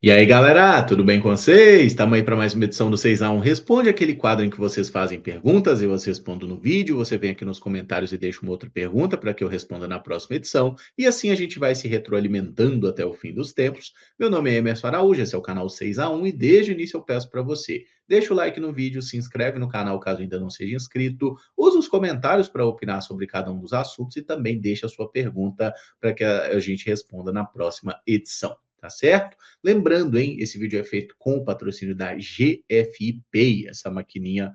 E aí, galera, tudo bem com vocês? Estamos aí para mais uma edição do 6x1 Responde, aquele quadro em que vocês fazem perguntas e eu respondo no vídeo. Você vem aqui nos comentários e deixa uma outra pergunta para que eu responda na próxima edição. E assim a gente vai se retroalimentando até o fim dos tempos. Meu nome é Emerson Araújo, esse é o canal 6x1 e desde o início eu peço para você, deixa o like no vídeo, se inscreve no canal caso ainda não seja inscrito, usa os comentários para opinar sobre cada um dos assuntos e também deixa a sua pergunta para que a gente responda na próxima edição. Tá certo? Lembrando, hein, esse vídeo é feito com o patrocínio da GFI Pay, essa maquininha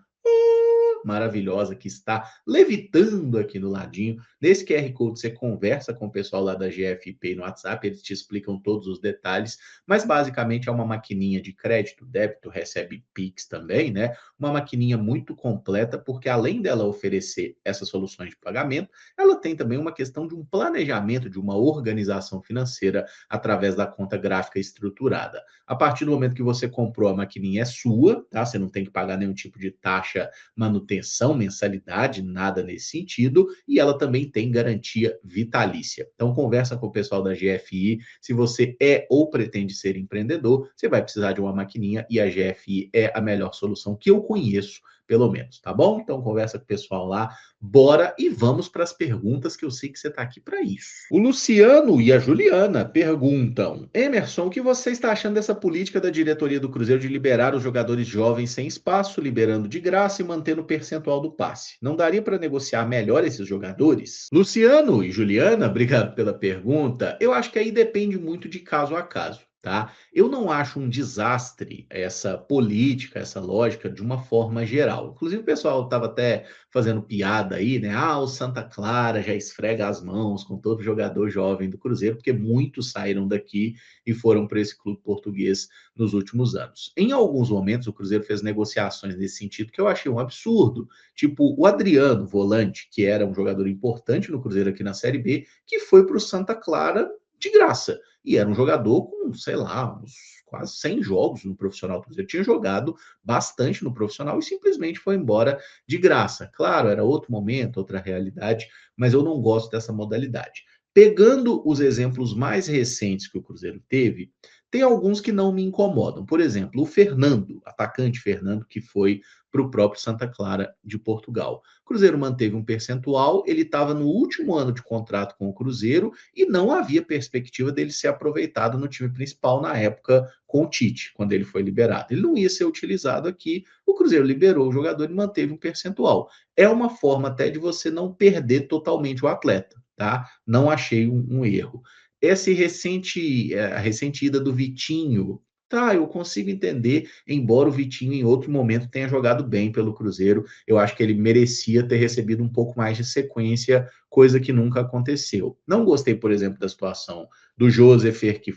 maravilhosa que está levitando aqui do ladinho. Nesse QR Code você conversa com o pessoal lá da GFI Pay no WhatsApp, eles te explicam todos os detalhes, mas basicamente é uma maquininha de crédito, débito, recebe Pix também, né? Uma maquininha muito completa, porque além dela oferecer essas soluções de pagamento, ela tem também uma questão de um planejamento, de uma organização financeira através da conta gráfica estruturada. A partir do momento que você comprou, a maquininha é sua, tá? Você não tem que pagar nenhum tipo de taxa, manutenção, mensalidade, nada nesse sentido, e ela também tem garantia vitalícia. Então conversa com o pessoal da GFI, se você é ou pretende ser empreendedor, você vai precisar de uma maquininha e a GFI é a melhor solução que eu conheço, pelo menos, tá bom? Então conversa com o pessoal lá, bora e vamos para as perguntas que eu sei que você está aqui para isso. O Luciano e a Juliana perguntam: Emerson, o que você está achando dessa política da diretoria do Cruzeiro de liberar os jogadores jovens sem espaço, liberando de graça e mantendo o percentual do passe? Não daria para negociar melhor esses jogadores? Luciano e Juliana, obrigado pela pergunta. Eu acho que aí depende muito de caso a caso. Tá? Eu não acho um desastre essa política, essa lógica de uma forma geral. Inclusive, o pessoal estava até fazendo piada aí, né? Ah, o Santa Clara já esfrega as mãos com todo jogador jovem do Cruzeiro, porque muitos saíram daqui e foram para esse clube português nos últimos anos. Em alguns momentos, o Cruzeiro fez negociações nesse sentido que eu achei um absurdo. Tipo, o Adriano, volante, que era um jogador importante no Cruzeiro aqui na Série B, que foi para o Santa Clara de graça. E era um jogador com, sei lá, uns quase 100 jogos no profissional. O Cruzeiro tinha jogado bastante no profissional e simplesmente foi embora de graça. Claro, era outro momento, outra realidade, mas eu não gosto dessa modalidade. Pegando os exemplos mais recentes que o Cruzeiro teve, tem alguns que não me incomodam. Por exemplo, o Fernando, atacante Fernando, que foi para o próprio Santa Clara de Portugal. O Cruzeiro manteve um percentual, ele estava no último ano de contrato com o Cruzeiro e não havia perspectiva dele ser aproveitado no time principal na época com o Tite, quando ele foi liberado. Ele não ia ser utilizado aqui, o Cruzeiro liberou o jogador e manteve um percentual. É uma forma até de você não perder totalmente o atleta, tá? Não achei um erro. A recente ida do Vitinho, tá, eu consigo entender, embora o Vitinho em outro momento tenha jogado bem pelo Cruzeiro, eu acho que ele merecia ter recebido um pouco mais de sequência, coisa que nunca aconteceu. Não gostei, por exemplo, da situação do Josefer, que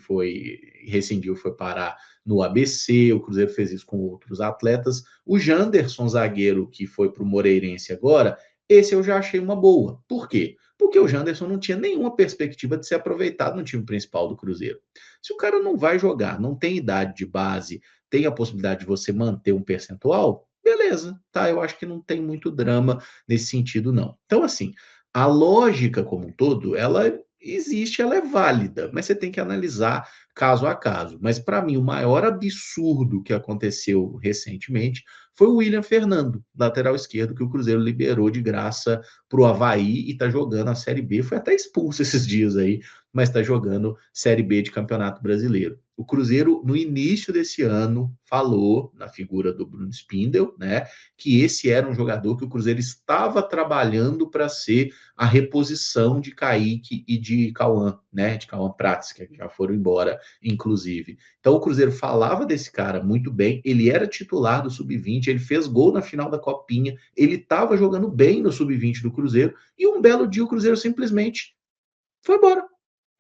rescindiu, foi parar no ABC, o Cruzeiro fez isso com outros atletas. O Janderson, zagueiro, que foi para o Moreirense agora, esse eu já achei uma boa. Por quê? Porque o Janderson não tinha nenhuma perspectiva de ser aproveitado no time principal do Cruzeiro. Se o cara não vai jogar, não tem idade de base, tem a possibilidade de você manter um percentual, beleza, tá? Eu acho que não tem muito drama nesse sentido, não. Então, assim, a lógica como um todo, ela existe, ela é válida, mas você tem que analisar caso a caso. Mas para mim, o maior absurdo que aconteceu recentemente foi o William Fernando, lateral esquerdo, que o Cruzeiro liberou de graça para o Avaí e está jogando a Série B. Foi até expulso esses dias aí, mas está jogando Série B de Campeonato Brasileiro. O Cruzeiro, no início desse ano, falou, na figura do Bruno Spindel, né, que esse era um jogador que o Cruzeiro estava trabalhando para ser a reposição de Kaique e de Cauã, né, de Cauã Prats, que já foram embora, inclusive. Então o Cruzeiro falava desse cara muito bem, ele era titular do Sub-20, ele fez gol na final da Copinha, ele estava jogando bem no Sub-20 do Cruzeiro, e um belo dia o Cruzeiro simplesmente foi embora,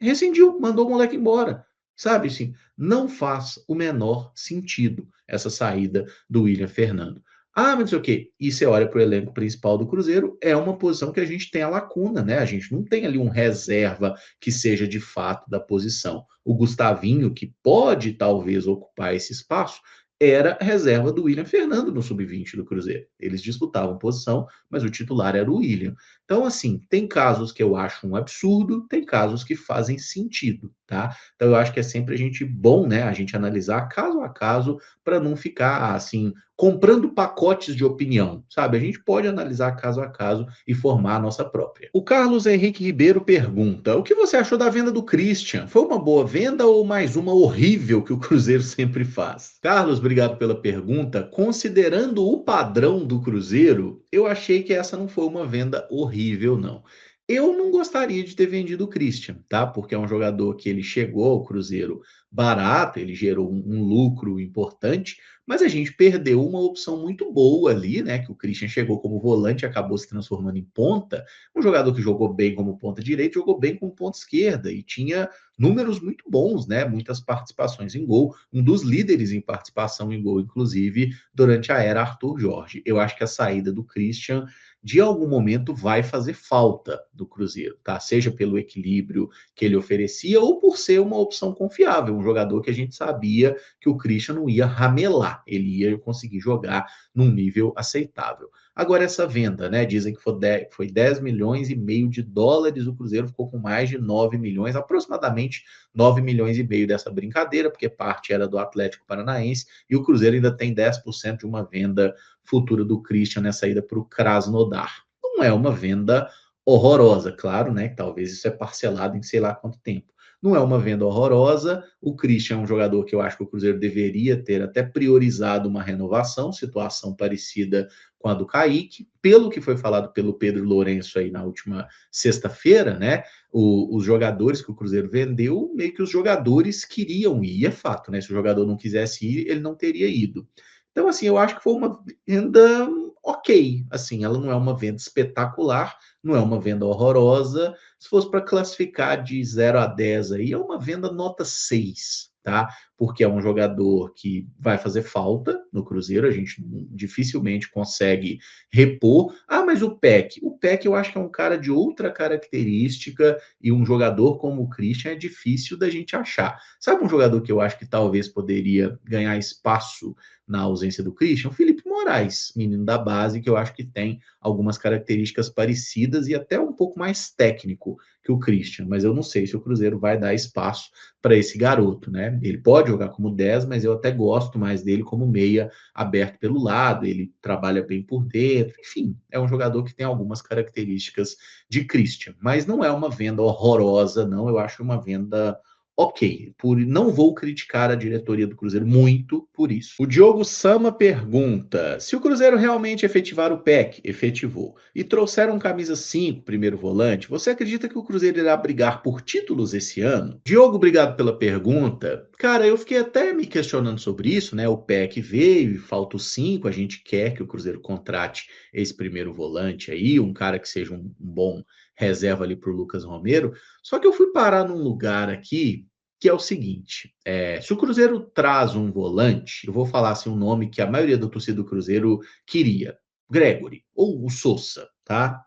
rescindiu, mandou o moleque embora. Sabe assim, não faz o menor sentido essa saída do William Fernando. Ah, mas não sei o quê. E você olha para o elenco principal do Cruzeiro, é uma posição que a gente tem a lacuna, né? A gente não tem ali um reserva que seja de fato da posição. O Gustavinho, que pode talvez ocupar esse espaço, era reserva do William Fernando no sub-20 do Cruzeiro. Eles disputavam posição, mas o titular era o William. Então, assim, tem casos que eu acho um absurdo, tem casos que fazem sentido, tá? Então, eu acho que é sempre a gente bom, né, a gente analisar caso a caso para não ficar, assim, comprando pacotes de opinião, sabe? A gente pode analisar caso a caso e formar a nossa própria. O Carlos Henrique Ribeiro pergunta: o que você achou da venda do Christian? Foi uma boa venda ou mais uma horrível que o Cruzeiro sempre faz? Carlos, obrigado pela pergunta. Considerando o padrão do Cruzeiro, eu achei que essa não foi uma venda horrível, não. Eu não gostaria de ter vendido o Christian, tá? Porque é um jogador que ele chegou ao Cruzeiro barato, ele gerou um lucro importante, mas a gente perdeu uma opção muito boa ali, né? Que o Christian chegou como volante e acabou se transformando em ponta. Um jogador que jogou bem como ponta direita, jogou bem como ponta esquerda e tinha números muito bons, né? Muitas participações em gol, um dos líderes em participação em gol, inclusive, durante a era Arthur Jorge. Eu acho que a saída do Christian, de algum momento, vai fazer falta do Cruzeiro, tá? Seja pelo equilíbrio que ele oferecia ou por ser uma opção confiável, um jogador que a gente sabia que o Christian não ia ramelar, ele ia conseguir jogar num nível aceitável. Agora, essa venda, né? Dizem que foi 10 milhões e meio de dólares, o Cruzeiro ficou com mais de 9 milhões, aproximadamente 9 milhões e meio dessa brincadeira, porque parte era do Atlético Paranaense, e o Cruzeiro ainda tem 10% de uma venda futura do Christian nessa ida para o Krasnodar. Não é uma venda horrorosa, claro, né? Talvez isso é parcelado em sei lá quanto tempo. Não é uma venda horrorosa. O Christian é um jogador que eu acho que o Cruzeiro deveria ter até priorizado uma renovação, situação parecida com a do Kaique, pelo que foi falado pelo Pedro Lourenço aí na última sexta-feira, né? Os jogadores que o Cruzeiro vendeu, meio que os jogadores queriam ir, e é fato, né? Se o jogador não quisesse ir, ele não teria ido. Então, assim, eu acho que foi uma venda ok. Assim, ela não é uma venda espetacular, não é uma venda horrorosa. Se fosse para classificar de 0 a 10 aí, é uma venda nota 6, tá? Porque é um jogador que vai fazer falta no Cruzeiro, a gente dificilmente consegue repor. Ah, mas o Peck. O Peck eu acho que é um cara de outra característica e um jogador como o Christian é difícil da gente achar. Sabe um jogador que eu acho que talvez poderia ganhar espaço na ausência do Christian? O Felipe Moraes, menino da base, que eu acho que tem algumas características parecidas e até um pouco mais técnico que o Christian, mas eu não sei se o Cruzeiro vai dar espaço para esse garoto, né? Ele pode jogar como 10, mas eu até gosto mais dele como meia aberto pelo lado, ele trabalha bem por dentro, enfim, é um jogador que tem algumas características de Christian, mas não é uma venda horrorosa, não, eu acho uma venda ok, não vou criticar a diretoria do Cruzeiro muito por isso. O Diogo Sama pergunta: se o Cruzeiro realmente efetivar o PEC, efetivou, e trouxer um camisa 5, primeiro volante, você acredita que o Cruzeiro irá brigar por títulos esse ano? Diogo, obrigado pela pergunta. Cara, eu fiquei até me questionando sobre isso, né? O PEC veio, falta o 5, a gente quer que o Cruzeiro contrate esse primeiro volante aí, um cara que seja um bom reserva ali para o Lucas Romero. Só que eu fui parar num lugar aqui que é o seguinte: se o Cruzeiro traz um volante, eu vou falar assim um nome que a maioria da torcida do Cruzeiro queria, Gregory ou o Sousa, tá?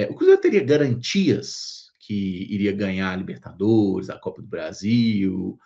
O Cruzeiro teria garantias que iria ganhar a Libertadores, a Copa do Brasil,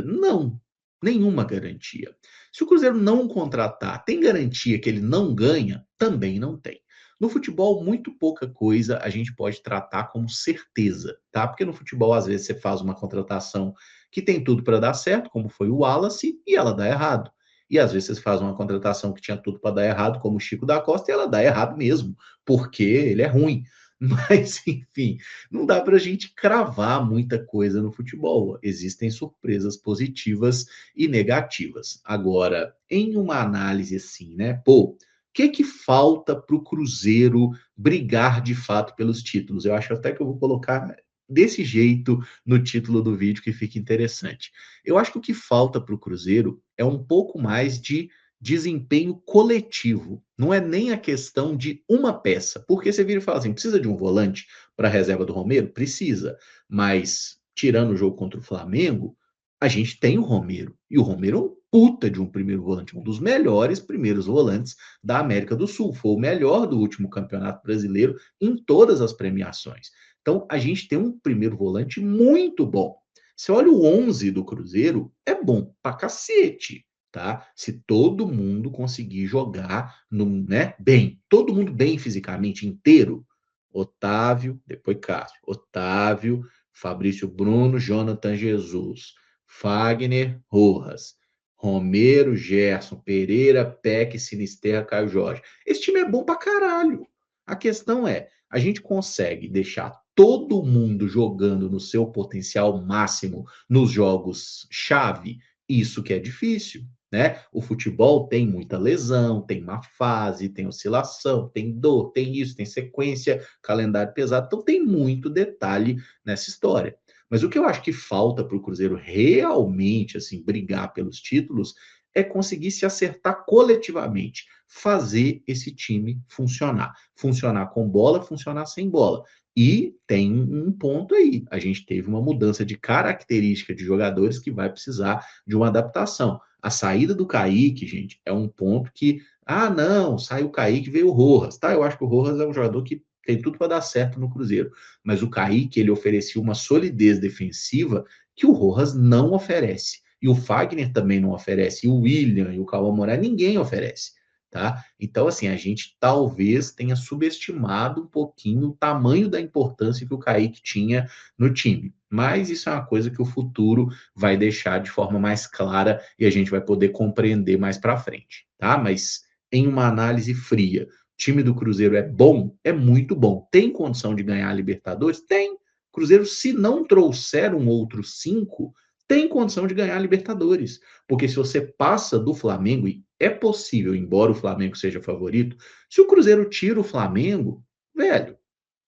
não, nenhuma garantia. Se o Cruzeiro não contratar, tem garantia que ele não ganha? Também não tem. No futebol, muito pouca coisa a gente pode tratar como certeza, tá? Porque no futebol, às vezes, você faz uma contratação que tem tudo para dar certo, como foi o Wallace, e ela dá errado. E às vezes você faz uma contratação que tinha tudo para dar errado, como o Chico da Costa, e ela dá errado mesmo, porque ele é ruim. Mas, enfim, não dá para a gente cravar muita coisa no futebol. Existem surpresas positivas e negativas. Agora, em uma análise assim, né? Pô, o que falta para o Cruzeiro brigar de fato pelos títulos? Eu acho até que eu vou colocar desse jeito no título do vídeo que fica interessante. Eu acho que o que falta para o Cruzeiro é um pouco mais de desempenho coletivo. Não é nem a questão de uma peça. Porque você vira e fala assim: precisa de um volante para a reserva do Romero? Precisa. Mas, tirando o jogo contra o Flamengo, a gente tem o Romero. E o Romero é um puta de um primeiro volante, um dos melhores primeiros volantes da América do Sul. Foi o melhor do último Campeonato Brasileiro em todas as premiações. Então, a gente tem um primeiro volante muito bom. Você olha o 11 do Cruzeiro, é bom pra cacete. tá? Se todo mundo conseguir jogar no, né, bem, todo mundo bem fisicamente, inteiro, Otávio, depois Cássio, Otávio, Fabrício Bruno, Jonathan Jesus, Fagner, Rojas, Romero, Gerson, Pereira, Peck, Sinisterra, Caio Jorge. Esse time é bom pra caralho. A questão é, a gente consegue deixar todo mundo jogando no seu potencial máximo nos jogos chave? Isso que é difícil, né? O futebol tem muita lesão, tem má fase, tem oscilação, tem dor, tem isso, tem sequência, calendário pesado, então tem muito detalhe nessa história. Mas o que eu acho que falta para o Cruzeiro realmente assim brigar pelos títulos é conseguir se acertar coletivamente, fazer esse time funcionar, funcionar com bola, funcionar sem bola. E tem um ponto aí, a gente teve uma mudança de característica de jogadores que vai precisar de uma adaptação. A saída do Kaique, gente, é um ponto que, ah, não, saiu o Kaique, veio o Rojas, tá? Eu acho que o Rojas é um jogador que tem tudo para dar certo no Cruzeiro, mas o Kaique, ele oferecia uma solidez defensiva que o Rojas não oferece. E o Fagner também não oferece, e o William e o Cauã Moraes, ninguém oferece, tá? Então, assim, a gente talvez tenha subestimado um pouquinho o tamanho da importância que o Kaique tinha no time. Mas isso é uma coisa que o futuro vai deixar de forma mais clara e a gente vai poder compreender mais para frente, tá? Mas em uma análise fria, o time do Cruzeiro é bom? É muito bom. Tem condição de ganhar a Libertadores? Tem. Cruzeiro, se não trouxer um outro cinco, tem condição de ganhar a Libertadores. Porque se você passa do Flamengo, e é possível, embora o Flamengo seja favorito, se o Cruzeiro tira o Flamengo, velho,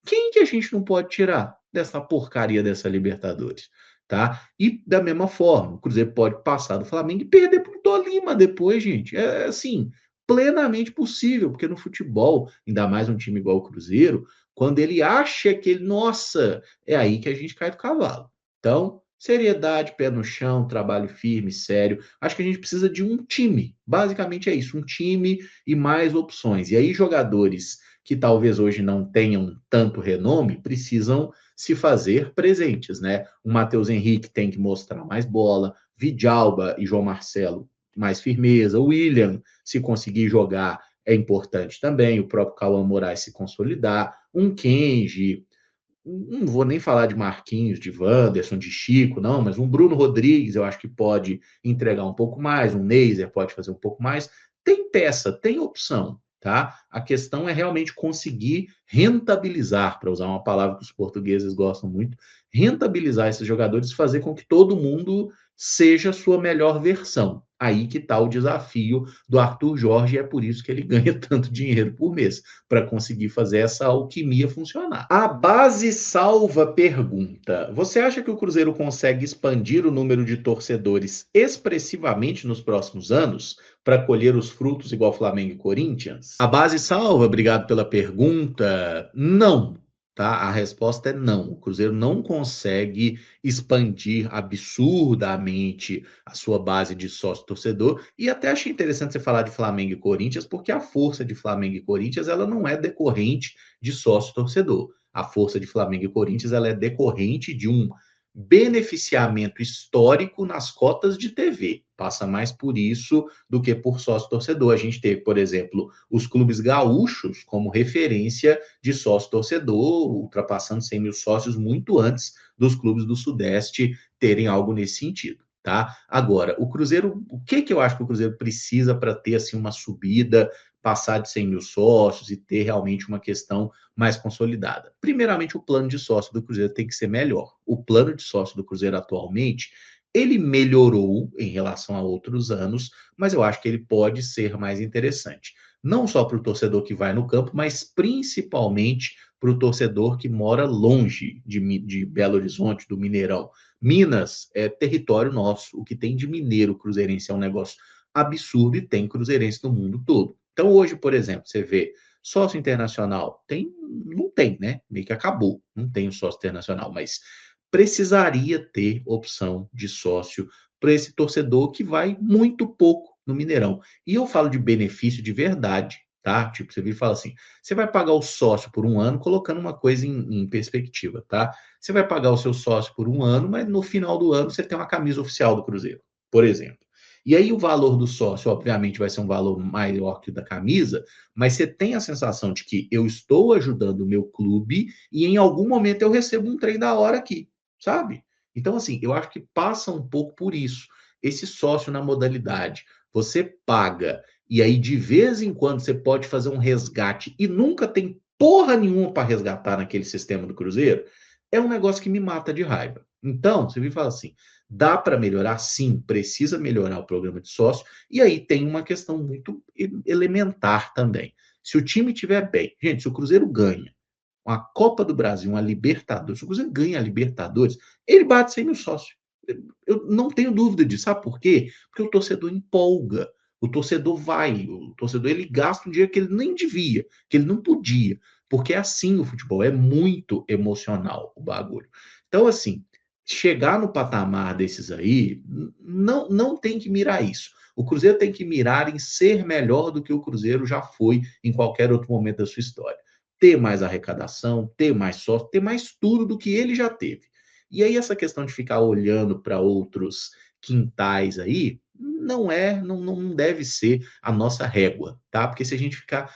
quem que a gente não pode tirar dessa porcaria dessa Libertadores, tá? E da mesma forma, o Cruzeiro pode passar do Flamengo e perder para o Tolima depois, gente. É assim, plenamente possível, porque no futebol, ainda mais um time igual o Cruzeiro, quando ele acha que ele, nossa, é aí que a gente cai do cavalo. Então, seriedade, pé no chão, trabalho firme, sério. Acho que a gente precisa de um time. Basicamente é isso, um time e mais opções. E aí, jogadores que talvez hoje não tenham tanto renome, precisam se fazer presentes, né? O Matheus Henrique tem que mostrar mais bola, Vidalba e João Marcelo mais firmeza, o William, se conseguir jogar, é importante também, o próprio Cauã Moraes se consolidar, um Kenji, não vou nem falar de Marquinhos, de Wanderson, de Chico, não, mas um Bruno Rodrigues eu acho que pode entregar um pouco mais, um Neiser pode fazer um pouco mais. Tem peça, tem opção, tá? A questão é realmente conseguir rentabilizar, para usar uma palavra que os portugueses gostam muito, rentabilizar esses jogadores, fazer com que todo mundo seja a sua melhor versão. Aí que está o desafio do Arthur Jorge, e é por isso que ele ganha tanto dinheiro por mês, para conseguir fazer essa alquimia funcionar. A base salva pergunta: você acha que o Cruzeiro consegue expandir o número de torcedores expressivamente nos próximos anos para colher os frutos igual Flamengo e Corinthians? A base salva, obrigado pela pergunta. Não, tá? A resposta é não. O Cruzeiro não consegue expandir absurdamente a sua base de sócio-torcedor. E até achei interessante você falar de Flamengo e Corinthians, porque a força de Flamengo e Corinthians ela não é decorrente de sócio-torcedor. A força de Flamengo e Corinthians ela é decorrente de um beneficiamento histórico nas cotas de TV. Passa mais por isso do que por sócio-torcedor. A gente teve, por exemplo, os clubes gaúchos como referência de sócio-torcedor, ultrapassando 100 mil sócios muito antes dos clubes do Sudeste terem algo nesse sentido. Tá? Agora, o Cruzeiro, o que que eu acho que o Cruzeiro precisa para ter assim uma subida, passar de 100 mil sócios e ter realmente uma questão mais consolidada? Primeiramente, o plano de sócio do Cruzeiro tem que ser melhor. O plano de sócio do Cruzeiro atualmente, ele melhorou em relação a outros anos, mas eu acho que ele pode ser mais interessante. Não só para o torcedor que vai no campo, mas principalmente para o torcedor que mora longe de Belo Horizonte, do Mineirão. Minas é território nosso. O que tem de mineiro cruzeirense é um negócio absurdo e tem cruzeirense no mundo todo. Então, hoje, por exemplo, você vê sócio internacional, tem, não tem, né? Meio que acabou, não tem o sócio internacional, mas precisaria ter opção de sócio para esse torcedor que vai muito pouco no Mineirão. E eu falo de benefício de verdade, tá? Tipo, você vira e fala assim: você vai pagar o sócio por um ano, colocando uma coisa em perspectiva, tá? Você vai pagar o seu sócio por um ano, mas no final do ano você tem uma camisa oficial do Cruzeiro, por exemplo. E aí o valor do sócio, obviamente, vai ser um valor maior que o da camisa, mas você tem a sensação de que eu estou ajudando o meu clube e em algum momento eu recebo um trem da hora aqui, sabe? Então, assim, eu acho que passa um pouco por isso. Esse sócio na modalidade, você paga e aí de vez em quando você pode fazer um resgate e nunca tem porra nenhuma para resgatar naquele sistema do Cruzeiro, é um negócio que me mata de raiva. Então, você me fala assim, dá para melhorar? Sim, precisa melhorar o programa de sócio. E aí tem uma questão muito elementar também. Se o time estiver bem, gente, se o Cruzeiro ganha uma Copa do Brasil, uma Libertadores, se o Cruzeiro ganha a Libertadores, ele bate 100 mil sócios. Eu não tenho dúvida disso. Sabe por quê? Porque o torcedor empolga. O torcedor vai, o torcedor ele gasta um dinheiro que ele nem devia, que ele não podia, porque é assim o futebol, é muito emocional o bagulho. Então, assim, chegar no patamar desses aí, não tem que mirar isso. O Cruzeiro tem que mirar em ser melhor do que o Cruzeiro já foi em qualquer outro momento da sua história. Ter mais arrecadação, ter mais sócio, ter mais tudo do que ele já teve. E aí essa questão de ficar olhando para outros quintais aí, não deve ser a nossa régua, tá? Porque se a gente ficar,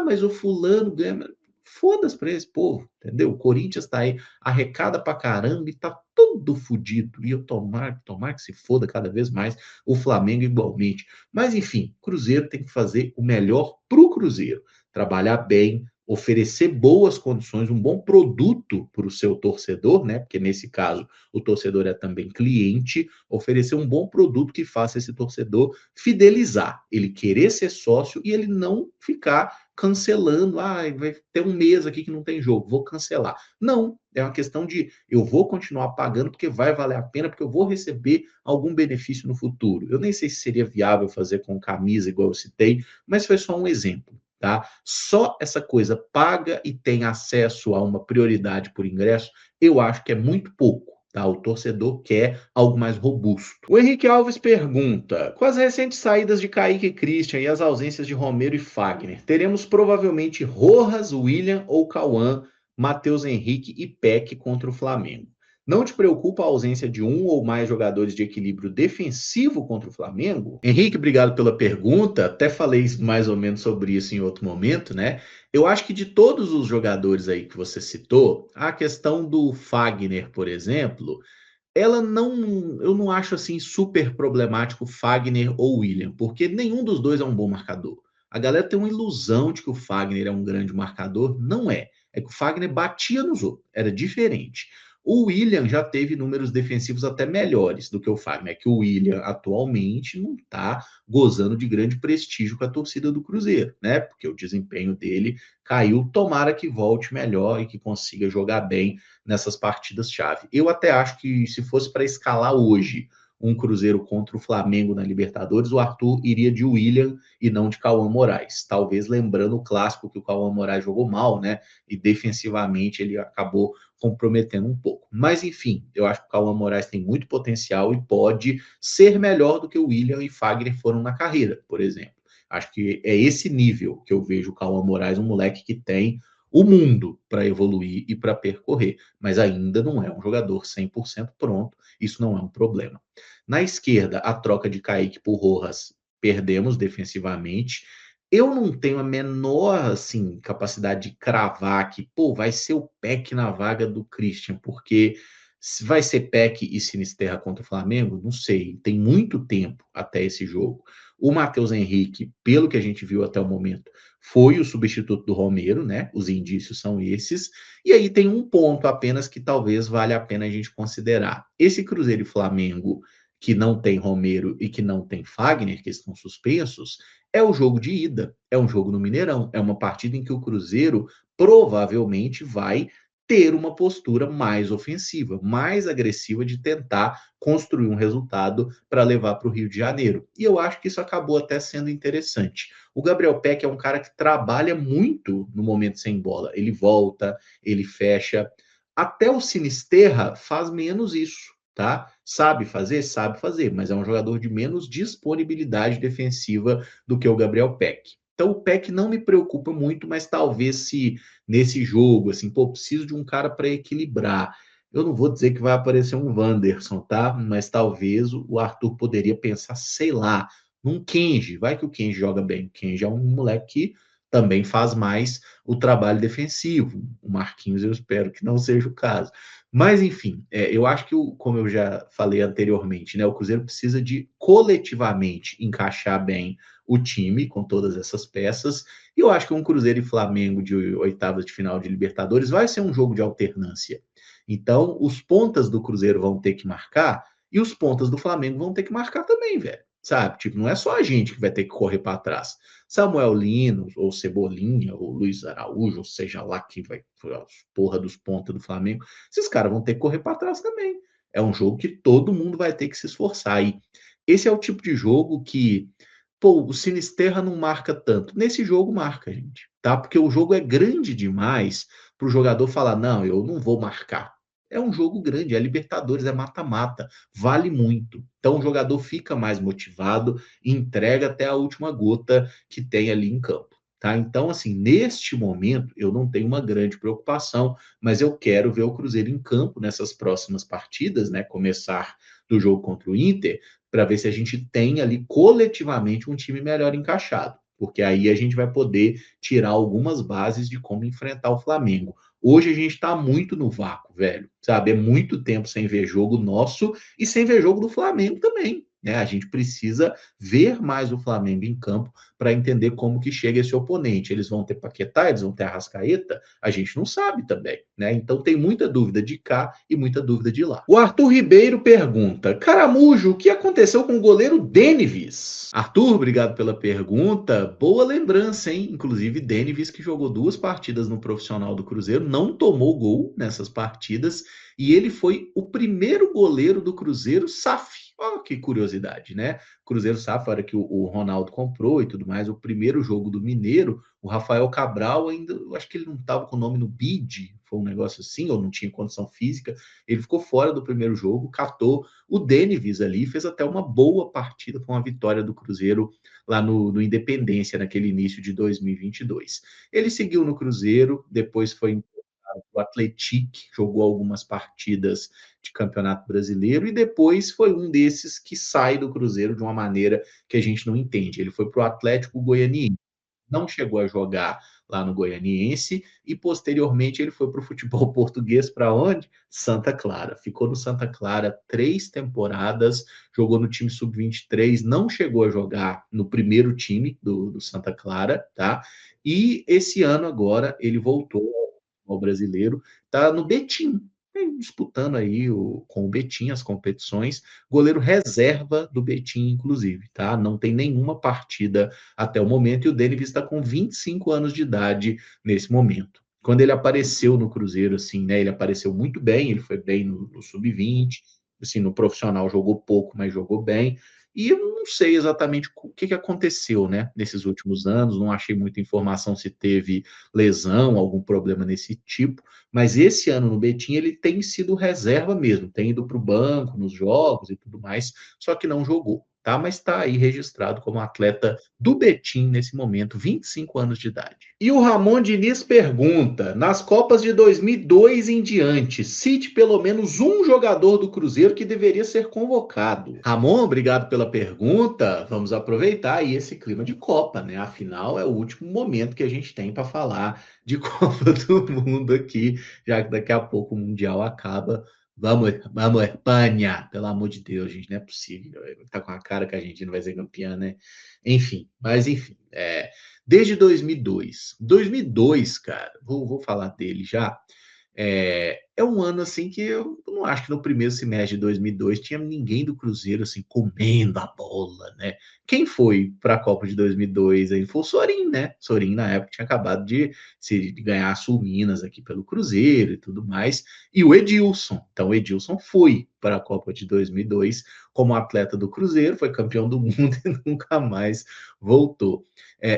mas o fulano ganha, foda-se para esse povo, entendeu? O Corinthians tá aí, arrecada pra caramba e tá todo fudido. E eu tomar que se foda cada vez mais, o Flamengo igualmente. Mas enfim, Cruzeiro tem que fazer o melhor pro Cruzeiro, trabalhar bem, oferecer boas condições, um bom produto para o seu torcedor, né? Porque nesse caso o torcedor é também cliente, oferecer um bom produto que faça esse torcedor fidelizar, ele querer ser sócio e ele não ficar cancelando, vai ter um mês aqui que não tem jogo, vou cancelar. Não, é uma questão de eu vou continuar pagando porque vai valer a pena, porque eu vou receber algum benefício no futuro. Eu nem sei se seria viável fazer com camisa, igual eu citei, mas foi só um exemplo. Tá? Só essa coisa paga e tem acesso a uma prioridade por ingresso, eu acho que é muito pouco. Tá? O torcedor quer algo mais robusto. O Henrique Alves pergunta: com as recentes saídas de Kaique e Christian e as ausências de Romero e Fagner, teremos provavelmente Rojas, William ou Cauã, Matheus Henrique e Peck contra o Flamengo. Não te preocupa a ausência de um ou mais jogadores de equilíbrio defensivo contra o Flamengo? Henrique, obrigado pela pergunta. Até falei mais ou menos sobre isso em outro momento, né? Eu acho que de todos os jogadores aí que você citou, a questão do Fagner, por exemplo, eu não acho assim super problemático Fagner ou William, porque nenhum dos dois é um bom marcador. A galera tem uma ilusão de que o Fagner é um grande marcador, não é. É que o Fagner batia nos outros, era diferente. O William já teve números defensivos até melhores do que o Fagner, é que o William atualmente não está gozando de grande prestígio com a torcida do Cruzeiro, né? Porque o desempenho dele caiu, tomara que volte melhor e que consiga jogar bem nessas partidas-chave. Eu até acho que se fosse para escalar hoje um Cruzeiro contra o Flamengo na Libertadores, o Arthur iria de William e não de Cauã Moraes. Talvez lembrando o clássico que o Cauã Moraes jogou mal, né? E defensivamente ele acabou comprometendo um pouco. Mas enfim, eu acho que o Cauã Moraes tem muito potencial e pode ser melhor do que o William e Fagner foram na carreira, por exemplo. Acho que é esse nível que eu vejo o Cauã Moraes, um moleque que tem o mundo para evoluir e para percorrer, mas ainda não é um jogador 100% pronto, isso não é um problema. Na esquerda, a troca de Kaique por Rojas, perdemos defensivamente. Eu não tenho a menor assim capacidade de cravar que, pô, vai ser o Peck na vaga do Christian, porque se vai ser Peck e Sinisterra contra o Flamengo, não sei, tem muito tempo até esse jogo. O Matheus Henrique, pelo que a gente viu até o momento, foi o substituto do Romero, né? Os indícios são esses. E aí tem um ponto apenas que talvez valha a pena a gente considerar. Esse Cruzeiro e Flamengo, que não tem Romero e que não tem Fagner, que estão suspensos, é o jogo de ida, é um jogo no Mineirão, é uma partida em que o Cruzeiro provavelmente vai ter uma postura mais ofensiva, mais agressiva de tentar construir um resultado para levar para o Rio de Janeiro. E eu acho que isso acabou até sendo interessante. O Gabriel Peck é um cara que trabalha muito no momento sem bola. Ele volta, ele fecha. Até o Sinisterra faz menos isso, tá? Sabe fazer, mas é um jogador de menos disponibilidade defensiva do que o Gabriel Peck. Então o Peck não me preocupa muito, mas talvez se nesse jogo, assim, pô, preciso de um cara para equilibrar. Eu não vou dizer que vai aparecer um Wanderson, tá? Mas talvez o Arthur poderia pensar, sei lá, num Kenji. Vai que o Kenji joga bem. O Kenji é um moleque que também faz mais o trabalho defensivo. O Marquinhos eu espero que não seja o caso. Mas, enfim, eu acho que, como eu já falei anteriormente, né, o Cruzeiro precisa de coletivamente encaixar bem o time com todas essas peças. E eu acho que um Cruzeiro e Flamengo de oitavas de final de Libertadores vai ser um jogo de alternância. Então, os pontas do Cruzeiro vão ter que marcar e os pontas do Flamengo vão ter que marcar também, velho. Sabe? Tipo, não é só a gente que vai ter que correr para trás. Samuel Lino, ou Cebolinha, ou Luiz Araújo, ou seja lá que vai, porra dos pontas do Flamengo, esses caras vão ter que correr para trás também. É um jogo que todo mundo vai ter que se esforçar. E esse é o tipo de jogo que, pô, o Sinisterra não marca tanto. Nesse jogo marca, gente, tá? Porque o jogo é grande demais para o jogador falar, não, eu não vou marcar. É um jogo grande, é Libertadores, é mata-mata, vale muito. Então o jogador fica mais motivado e entrega até a última gota que tem ali em campo. Tá? Então, assim, neste momento, eu não tenho uma grande preocupação, mas eu quero ver o Cruzeiro em campo nessas próximas partidas, né? Começar do jogo contra o Inter, para ver se a gente tem ali coletivamente um time melhor encaixado, porque aí a gente vai poder tirar algumas bases de como enfrentar o Flamengo. Hoje a gente está muito no vácuo, velho, sabe? É muito tempo sem ver jogo nosso e sem ver jogo do Flamengo também. Né? A gente precisa ver mais o Flamengo em campo para entender como que chega esse oponente. Eles vão ter Paquetá, eles vão ter Arrascaeta? A gente não sabe também, né? Então tem muita dúvida de cá e muita dúvida de lá. O Arthur Ribeiro pergunta: Caramujo, o que aconteceu com o goleiro Denivis? Arthur, obrigado pela pergunta. Boa lembrança, hein? Inclusive, Denivis, que jogou 2 partidas no profissional do Cruzeiro, não tomou gol nessas partidas e ele foi o primeiro goleiro do Cruzeiro SAF. Olha que curiosidade, né? Cruzeiro SAF, a hora que o Ronaldo comprou e tudo mais, o primeiro jogo do Mineiro, o Rafael Cabral ainda, eu acho que ele não estava com o nome no bid, foi um negócio assim, ou não tinha condição física, ele ficou fora do primeiro jogo, catou o Denivis ali, fez até uma boa partida, foi uma vitória do Cruzeiro lá no Independência, naquele início de 2022. Ele seguiu no Cruzeiro, depois foi o Atlético, jogou algumas partidas de Campeonato Brasileiro e depois foi um desses que sai do Cruzeiro de uma maneira que a gente não entende. Ele foi para o Atlético Goianiense, não chegou a jogar lá no Goianiense e posteriormente ele foi para o futebol português para onde? Santa Clara. Ficou no Santa Clara 3 temporadas, jogou no time sub-23, não chegou a jogar no primeiro time do Santa Clara, tá? E esse ano agora ele voltou ao brasileiro, tá no Betim, disputando aí com o Betim as competições, goleiro reserva do Betim, inclusive, tá? Não tem nenhuma partida até o momento e o Denis está com 25 anos de idade nesse momento. Quando ele apareceu no Cruzeiro, assim, né? Ele apareceu muito bem, ele foi bem no sub-20, assim, no profissional jogou pouco, mas jogou bem. E eu não sei exatamente o que aconteceu, né, nesses últimos anos, não achei muita informação se teve lesão, algum problema nesse tipo, mas esse ano no Betim ele tem sido reserva mesmo, tem ido para o banco nos jogos e tudo mais, só que não jogou, tá? Mas está aí registrado como atleta do Betim nesse momento, 25 anos de idade. E o Ramon Diniz pergunta: nas Copas de 2002 em diante, cite pelo menos um jogador do Cruzeiro que deveria ser convocado. Ramon, obrigado pela pergunta. Vamos aproveitar aí esse clima de Copa, né? Afinal, é o último momento que a gente tem para falar de Copa do Mundo aqui, já que daqui a pouco o Mundial acaba. Vamos, Espanha! Pelo amor de Deus, gente, não é possível. Tá com a cara que a gente não vai ser campeã, né? Enfim, mas enfim, desde 2002. 2002, cara, vou falar dele já. É um ano assim que eu não acho que no primeiro semestre de 2002 tinha ninguém do Cruzeiro assim comendo a bola, né? Quem foi para a Copa de 2002 aí foi o Sorin, né? Sorin na época tinha acabado de ganhar a Sul Minas aqui pelo Cruzeiro e tudo mais, e o Edilson. Então o Edilson foi para a Copa de 2002 como atleta do Cruzeiro, foi campeão do mundo e nunca mais voltou.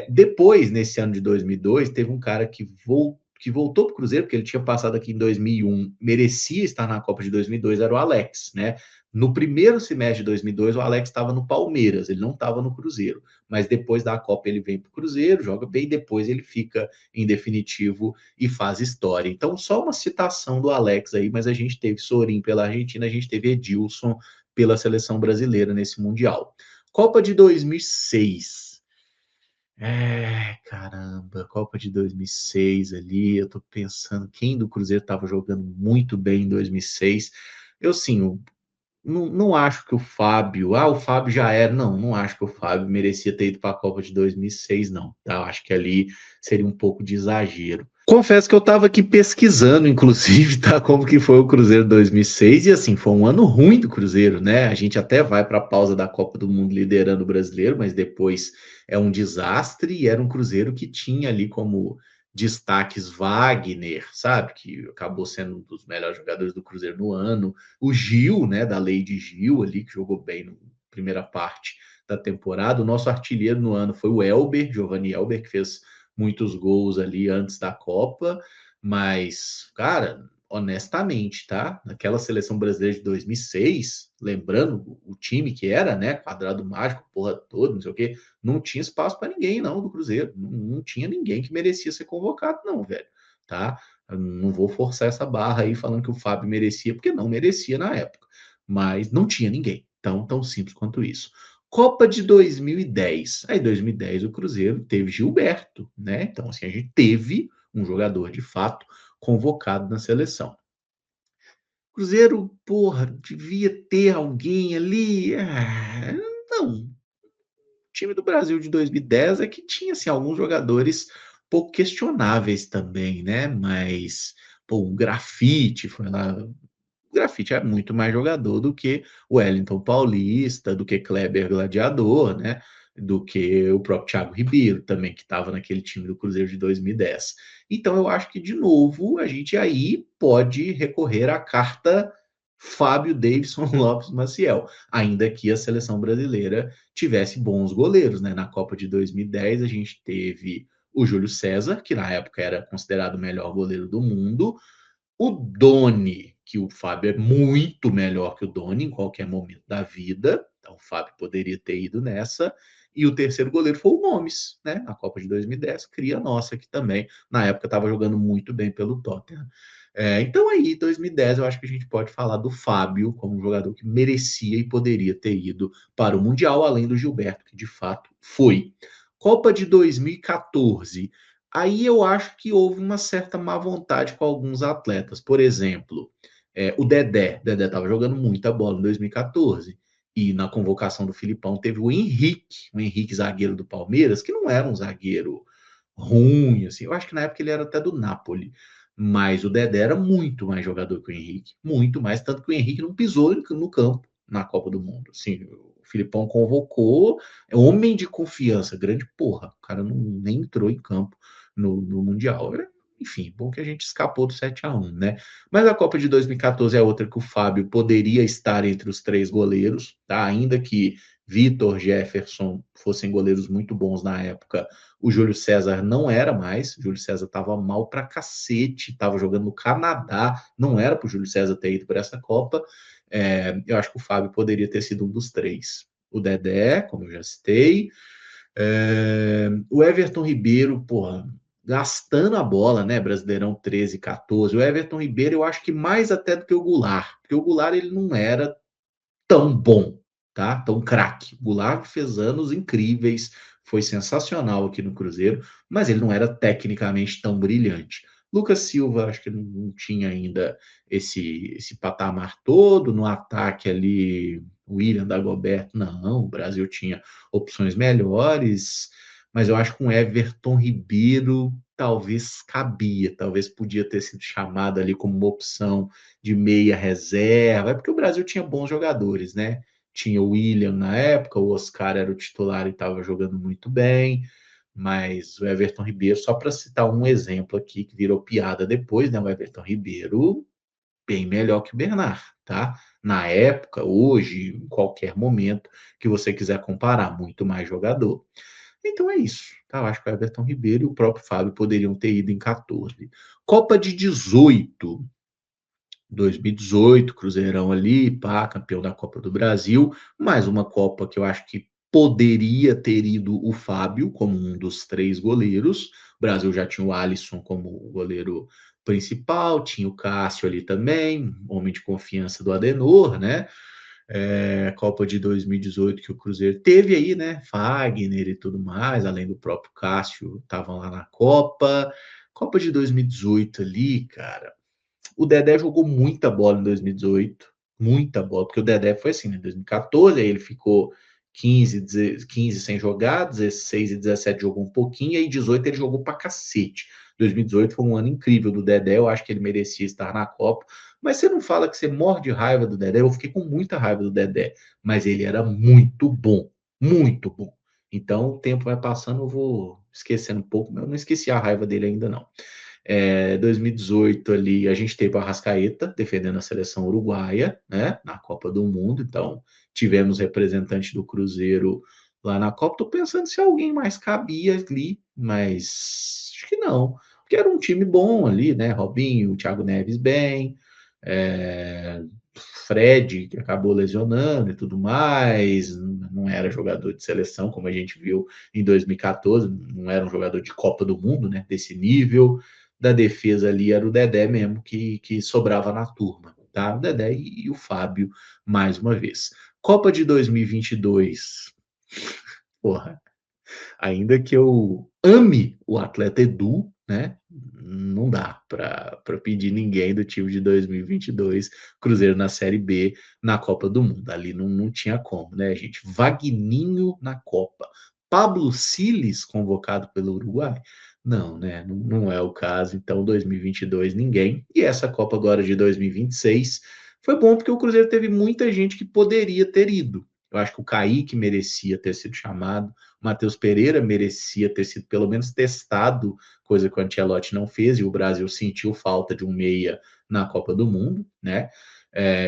Depois, nesse ano de 2002, teve um cara que voltou que voltou para o Cruzeiro, porque ele tinha passado aqui em 2001, merecia estar na Copa de 2002, era o Alex, né? No primeiro semestre de 2002, o Alex estava no Palmeiras, ele não estava no Cruzeiro. Mas depois da Copa ele vem para o Cruzeiro, joga bem, depois ele fica em definitivo e faz história. Então, só uma citação do Alex aí, mas a gente teve Sorin pela Argentina, a gente teve Edilson pela seleção brasileira nesse Mundial. Copa de 2006. Caramba, Copa de 2006 ali, eu tô pensando quem do Cruzeiro estava jogando muito bem em 2006. Eu, sim, não acho que o Fábio. O Fábio já era. Não acho que o Fábio merecia ter ido para a Copa de 2006, não. Tá? Eu acho que ali seria um pouco de exagero. Confesso que eu estava aqui pesquisando, inclusive, tá, como que foi o Cruzeiro 2006, e assim, foi um ano ruim do Cruzeiro, né? A gente até vai para a pausa da Copa do Mundo liderando o brasileiro, mas depois é um desastre, e era um Cruzeiro que tinha ali como destaques Wagner, sabe? Que acabou sendo um dos melhores jogadores do Cruzeiro no ano. O Gil, né, da lei de Gil ali, que jogou bem na primeira parte da temporada. O nosso artilheiro no ano foi o Elber, Giovanni Elber, que fez muitos gols ali antes da Copa, mas, cara, honestamente, tá? Naquela seleção brasileira de 2006, lembrando o time que era, né? Quadrado mágico, porra toda, não sei o quê, não tinha espaço para ninguém, não, do Cruzeiro. Não tinha ninguém que merecia ser convocado, não, velho, tá? Eu não vou forçar essa barra aí falando que o Fábio merecia, porque não merecia na época, mas não tinha ninguém. Tão simples quanto isso. Copa de 2010. Aí, 2010, o Cruzeiro teve Gilberto, né? Então, assim, a gente teve um jogador de fato convocado na seleção. Cruzeiro, porra, devia ter alguém ali. Não. O time do Brasil de 2010 é que tinha, assim, alguns jogadores pouco questionáveis também, né? Mas, pô, o Grafite foi lá. O Grafite é muito mais jogador do que o Wellington Paulista, do que Kleber Gladiador, né? Do que o próprio Thiago Ribeiro também, que estava naquele time do Cruzeiro de 2010. Então eu acho que, de novo, a gente aí pode recorrer à carta Fábio Davidson Lopes Maciel, ainda que a seleção brasileira tivesse bons goleiros, né? Na Copa de 2010 a gente teve o Júlio César, que na época era considerado o melhor goleiro do mundo, o Doni, que o Fábio é muito melhor que o Doni em qualquer momento da vida, então o Fábio poderia ter ido nessa. E o terceiro goleiro foi o Gomes, né? Na Copa de 2010, cria nossa aqui também. Na época estava jogando muito bem pelo Tottenham. Então aí, 2010, eu acho que a gente pode falar do Fábio como um jogador que merecia e poderia ter ido para o Mundial, além do Gilberto, que de fato foi. Copa de 2014. Aí eu acho que houve uma certa má vontade com alguns atletas. Por exemplo, o Dedé. Dedé estava jogando muita bola em 2014. E na convocação do Filipão teve o Henrique zagueiro do Palmeiras, que não era um zagueiro ruim, assim. Eu acho que na época ele era até do Napoli. Mas o Dedé era muito mais jogador que o Henrique. Muito mais, tanto que o Henrique não pisou no campo na Copa do Mundo. Assim, o Filipão convocou, homem de confiança, grande porra. O cara nem entrou em campo no Mundial. Enfim, bom que a gente escapou do 7-1, né? Mas a Copa de 2014 é outra que o Fábio poderia estar entre os três goleiros, tá? Ainda que Vitor, Jefferson fossem goleiros muito bons na época, o Júlio César não era mais. O Júlio César estava mal pra cacete, estava jogando no Canadá, não era para o Júlio César ter ido para essa Copa. Eu acho que o Fábio poderia ter sido um dos três. O Dedé, como eu já citei, o Everton Ribeiro, porra, gastando a bola, né? Brasileirão 13, 14. O Everton Ribeiro, eu acho que mais até do que o Goulart, porque o Goulart ele não era tão bom, tá? Tão craque. O Goulart fez anos incríveis, foi sensacional aqui no Cruzeiro, mas ele não era tecnicamente tão brilhante. Lucas Silva, acho que não tinha ainda esse patamar todo. No ataque ali, William Dagoberto, não, o Brasil tinha opções melhores, mas eu acho que com Everton Ribeiro talvez cabia, talvez podia ter sido chamado ali como uma opção de meia reserva, é porque o Brasil tinha bons jogadores, né? Tinha o William na época, o Oscar era o titular e estava jogando muito bem, mas o Everton Ribeiro, só para citar um exemplo aqui que virou piada depois, né? O Everton Ribeiro, bem melhor que o Bernard, tá? Na época, hoje, em qualquer momento que você quiser comparar, muito mais jogador. Então é isso, tá? Eu acho que o Everton Ribeiro e o próprio Fábio poderiam ter ido em 14. Copa de 18. 2018, Cruzeirão ali, pá, campeão da Copa do Brasil, mais uma Copa que eu acho que poderia ter ido o Fábio como um dos três goleiros. O Brasil já tinha o Alisson como o goleiro principal, tinha o Cássio ali também, homem de confiança do Adenor, né? Copa de 2018 que o Cruzeiro teve aí, né? Fagner e tudo mais, além do próprio Cássio, estavam lá na Copa. Copa de 2018 ali, cara, o Dedé jogou muita bola em 2018, muita bola, porque o Dedé foi assim, né? Em 2014, aí ele ficou 15 sem jogar, 16 e 17 jogou um pouquinho, e aí 18 ele jogou pra cacete. 2018 foi um ano incrível do Dedé, eu acho que ele merecia estar na Copa, mas você não fala que você morre de raiva do Dedé, eu fiquei com muita raiva do Dedé, mas ele era muito bom, muito bom. Então o tempo vai passando, eu vou esquecendo um pouco, mas eu não esqueci a raiva dele ainda não. 2018 ali a gente teve o Arrascaeta defendendo a seleção uruguaia, né, na Copa do Mundo, então tivemos representante do Cruzeiro lá na Copa. Tô pensando se alguém mais cabia ali, mas acho que não, porque era um time bom ali, né? Robinho, Thiago Neves bem, é, Fred, que acabou lesionando e tudo mais, não era jogador de seleção, como a gente viu em 2014, não era um jogador de Copa do Mundo, né? Desse nível da defesa ali era o Dedé mesmo que sobrava na turma, tá? O Dedé e o Fábio, mais uma vez. Copa de 2022, porra, ainda que eu ame o atleta Edu, né? Não dá para pedir ninguém do time de 2022, Cruzeiro na Série B, na Copa do Mundo. Ali não tinha como, né, gente? Vagninho na Copa. Pablo Siles convocado pelo Uruguai? Não, né? Não é o caso. Então, 2022, ninguém. E essa Copa agora de 2026 foi bom porque o Cruzeiro teve muita gente que poderia ter ido. Eu acho que o Kaique merecia ter sido chamado, Matheus Pereira merecia ter sido pelo menos testado, coisa que o Ancelotti não fez, e o Brasil sentiu falta de um meia na Copa do Mundo, né?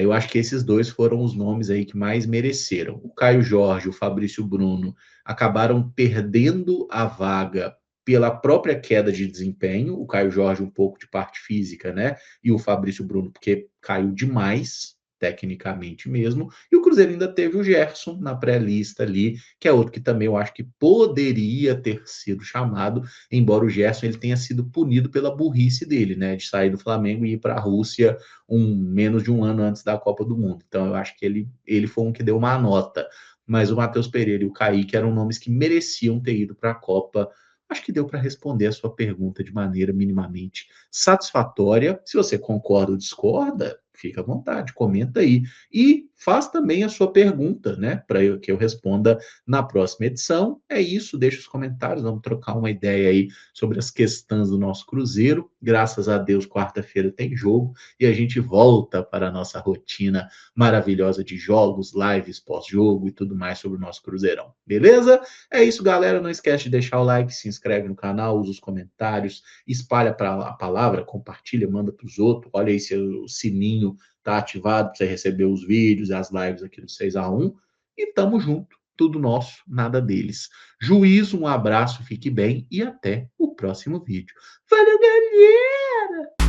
Eu acho que esses dois foram os nomes aí que mais mereceram. O Caio Jorge, o Fabrício Bruno acabaram perdendo a vaga pela própria queda de desempenho. O Caio Jorge um pouco de parte física, né? E o Fabrício Bruno porque caiu demais tecnicamente mesmo, e o Cruzeiro ainda teve o Gerson na pré-lista ali, que é outro que também eu acho que poderia ter sido chamado, embora o Gerson ele tenha sido punido pela burrice dele, né, de sair do Flamengo e ir para a Rússia menos de um ano antes da Copa do Mundo. Então eu acho que ele foi um que deu uma nota, mas o Matheus Pereira e o Kaique eram nomes que mereciam ter ido para a Copa. Acho que deu para responder a sua pergunta de maneira minimamente satisfatória. Se você concorda ou discorda, fica à vontade, comenta aí. E faz também a sua pergunta, né? Para que eu responda na próxima edição. É isso, deixa os comentários, vamos trocar uma ideia aí sobre as questões do nosso Cruzeiro. Graças a Deus, quarta-feira tem jogo e a gente volta para a nossa rotina maravilhosa de jogos, lives pós-jogo e tudo mais sobre o nosso Cruzeirão. Beleza? É isso, galera. Não esquece de deixar o like, se inscreve no canal, usa os comentários, espalha para a palavra, compartilha, manda para os outros. Olha aí se o sininho tá ativado para você receber os vídeos e as lives aqui do 6x1. E tamo junto. Tudo nosso, nada deles. Juízo, um abraço, fique bem e até o próximo vídeo. Valeu, galera!